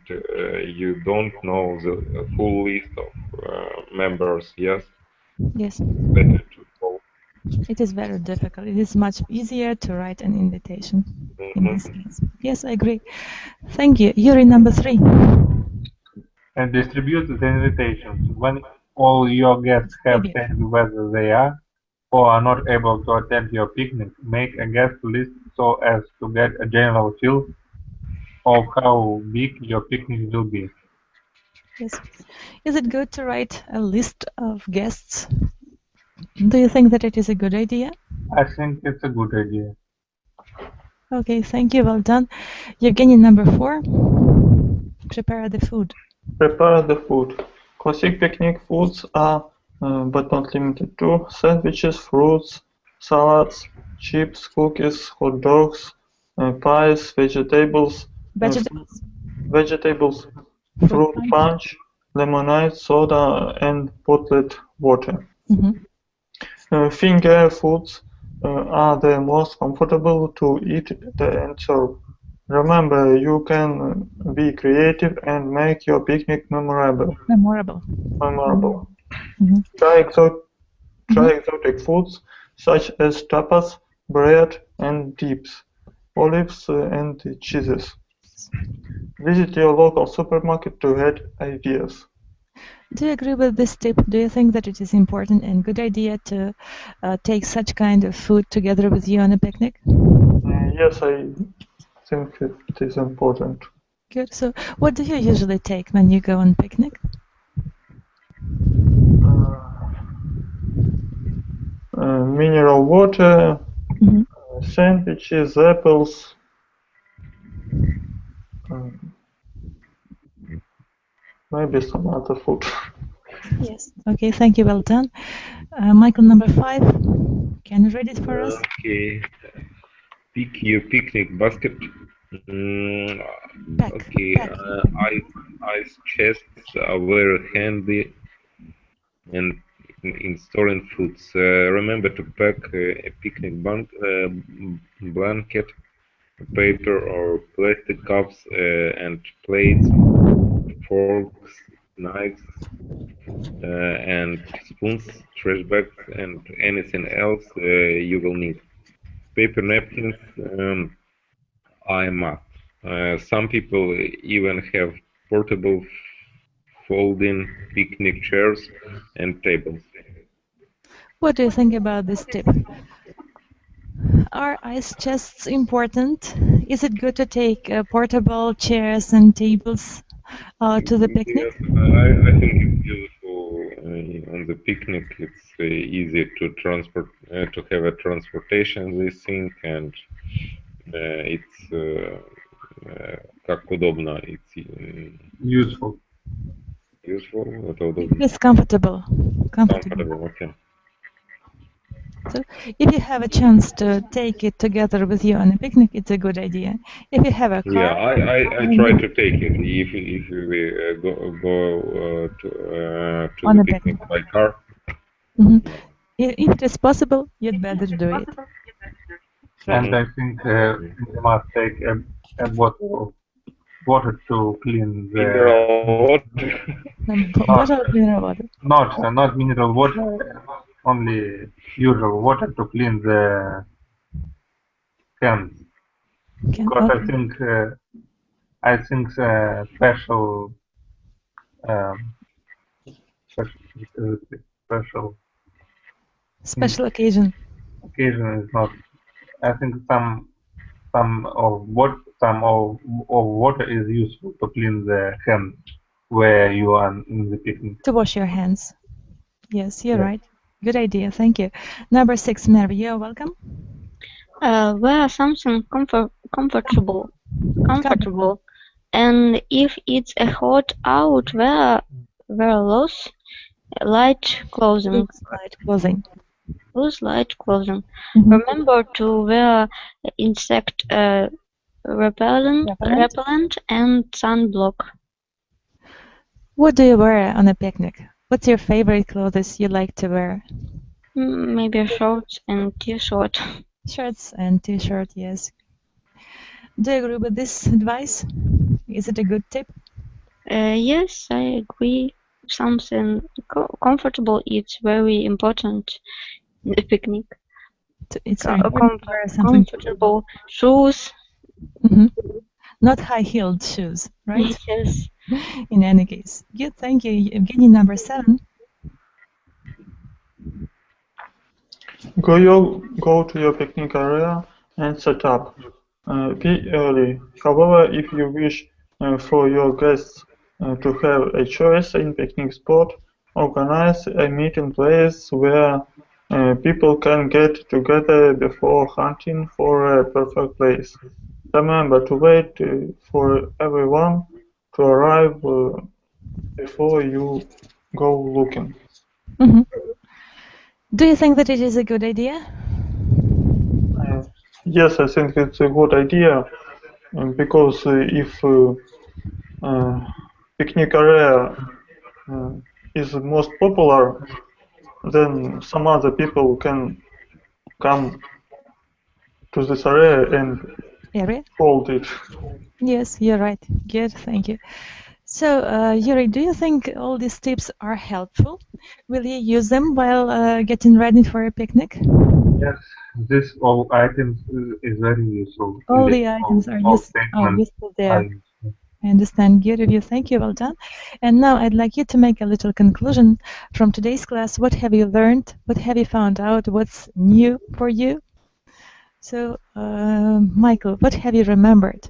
Speaker 2: you don't know the full list of members, yes, better to call.
Speaker 1: It is very difficult. It is much easier to write an invitation in this case. Yes, I agree. Thank you. Yuri, number 3.
Speaker 4: And distribute the invitations. When all your guests have said whether they are or are not able to attend your picnic, make a guest list so as to get a general feel of how big your picnic will be.
Speaker 1: Yes. Is it good to write a list of guests? Do you think that it is a good idea?
Speaker 4: I think it's a good idea.
Speaker 1: Okay, thank you. Well done. Evgeny, number 4. Prepare the food.
Speaker 3: Prepare the food. Classic picnic foods are, but not limited to, sandwiches, fruits, salads, chips, cookies, hot dogs, pies, vegetables, fruit punch, lemonade, soda, and bottled water. Finger foods are the most comfortable to eat and serve. Remember, you can be creative and make your picnic memorable. Try exotic foods such as tapas, bread and dips, olives and cheeses. Visit your local supermarket to get ideas.
Speaker 1: Do you agree with this tip? Do you think that it is important and good idea to take such kind of food together with you on a picnic?
Speaker 3: Yes, I think it is important.
Speaker 1: Good. So, what do you usually take when you go on picnic?
Speaker 3: Mineral water, sandwiches, apples. Maybe some other food.
Speaker 1: Yes. Okay, thank you. Well done. Michael, number 5. Can you read it for us?
Speaker 2: Okay. Pick your picnic basket. Okay. Ice chests are very handy and in storing foods. Remember to pack a picnic blanket, paper or plastic cups and plates, forks, knives, and spoons, trash bags, and anything else you will need. Paper napkins are a must. Some people even have portable folding picnic chairs and tables.
Speaker 1: What do you think about this tip? Are ice chests important? Is it good to take portable chairs and tables to the picnic?
Speaker 2: Yes, I think it's useful on the picnic. It's easy to transport, to have a transportation this thing, and it's как удобно, it's
Speaker 4: Useful.
Speaker 2: useful, это удобно.
Speaker 1: It's comfortable.
Speaker 2: Comfortable, okay.
Speaker 1: So if you have a chance to take it together with you on a picnic, it's a good idea. If you have a car,
Speaker 2: Yeah, I try to take it if we go to
Speaker 1: On
Speaker 2: the
Speaker 1: a
Speaker 2: picnic by car.
Speaker 1: if it is possible, you'd better do it.
Speaker 4: And I think we must take a bottle of water to clean the
Speaker 2: Mineral water.
Speaker 1: Bottle of mineral water.
Speaker 4: not mineral water, only usual water to clean the hands. Because I think special
Speaker 1: occasion
Speaker 4: is not. I think some of water is useful to clean the hands where you are in the picnic.
Speaker 1: To wash your hands. Yes, you're right. Good idea. Thank you. Number 6, Mary, you're welcome.
Speaker 7: Wear something comfortable, and if it's a hot out, wear light clothing. Loose light clothing. Remember to wear insect repellent and sunblock.
Speaker 1: What do you wear on a picnic? What's your favorite clothes you like to wear?
Speaker 7: Maybe shorts and t-shirt.
Speaker 1: Shirts and t-shirt, yes. Do you agree with this advice? Is it a good tip?
Speaker 7: Yes, I agree. Something comfortable is very important in the picnic.
Speaker 1: It's very important to wear something
Speaker 7: comfortable shoes.
Speaker 1: Not high-heeled shoes, right?
Speaker 7: Yes.
Speaker 1: In any case. Good, thank you. Evgeny, number 7.
Speaker 3: Go to your picnic area and set up. Be early. However, if you wish for your guests to have a choice in picnic spot, organize a meeting place where people can get together before hunting for a perfect place. Remember to wait for everyone to arrive before you go looking.
Speaker 1: Do you think that it is a good idea?
Speaker 3: Yes, I think it's a good idea because if picnic area is most popular, then some other people can come to this area and hold it.
Speaker 1: Yes, you're right. Good, thank you. So, Yuri, do you think all these tips are helpful? Will you use them while getting ready for a picnic?
Speaker 4: Yes, this all items is very useful.
Speaker 1: All the items are useful there. I understand. Good of you. Thank you. Well done. And now I'd like you to make a little conclusion from today's class. What have you learned? What have you found out? What's new for you? So, Michael, what have you remembered?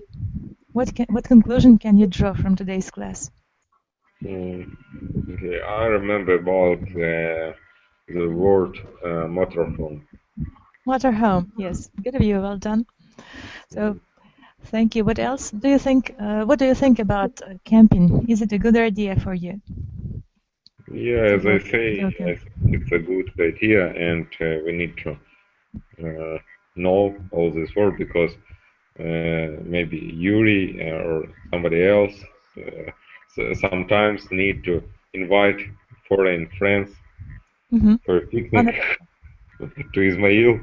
Speaker 1: What conclusion can you draw from today's class?
Speaker 2: Okay, I remember about the word motorhome.
Speaker 1: Motorhome, yes. Good of you. Well done. So, thank you. What else do you think? What do you think about camping? Is it a good idea for you?
Speaker 2: Yeah, as I say, I think it's a good idea, and we need to know all this word because maybe Yuri or somebody else sometimes need to invite foreign friends for a picnic to Ismail.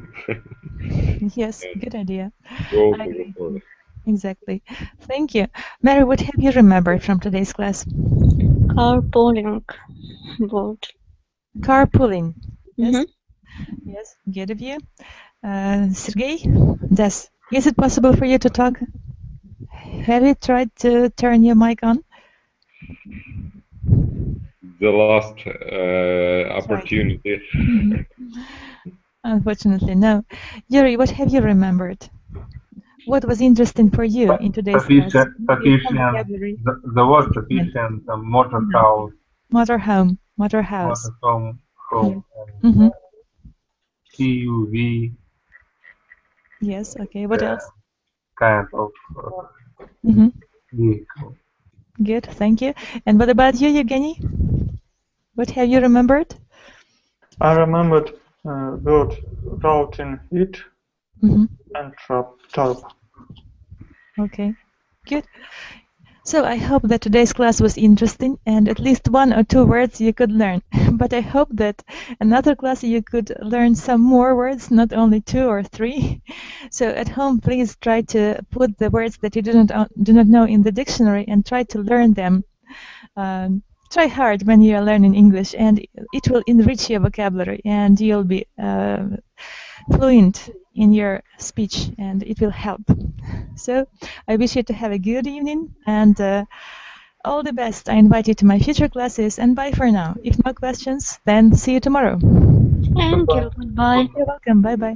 Speaker 1: Yes, good idea.
Speaker 2: Go to the forest.
Speaker 1: Exactly. Thank you. Mary, what have you remembered from today's class?
Speaker 7: Carpooling word.
Speaker 1: Carpooling. Yes. Yes, good of you. Sergey, Des, is it possible for you to talk? Have you tried to turn your mic on?
Speaker 2: The last opportunity.
Speaker 1: Unfortunately, no. Yuri, what have you remembered? What was interesting for you in today's class?
Speaker 4: Sufficient,
Speaker 1: Maybe some vocabulary.
Speaker 4: the word sufficient, motor house,
Speaker 1: Motorhome, motorhouse.
Speaker 4: motorhome, home,
Speaker 1: Mm-hmm.
Speaker 4: and CUV.
Speaker 1: Yes, okay. What else?
Speaker 4: Kind of
Speaker 1: Mm-hmm.
Speaker 4: vehicle.
Speaker 1: Good, thank you. And what about you, Evgeny? What have you remembered?
Speaker 3: I remembered word routing it
Speaker 1: Mm-hmm.
Speaker 3: and tarp.
Speaker 1: Okay, good. So I hope that today's class was interesting and at least 1 or 2 words you could learn. But I hope that another class you could learn some more words, not only 2 or 3. So at home, please try to put the words that you do not know in the dictionary and try to learn them. Try hard when you are learning English, and it will enrich your vocabulary, and you'll be fluent in your speech, and it will help. So I wish you to have a good evening, and all the best. I invite you to my future classes, and bye for now. If no questions, then see you tomorrow.
Speaker 7: Thank you. Goodbye.
Speaker 1: You're welcome. Bye-bye.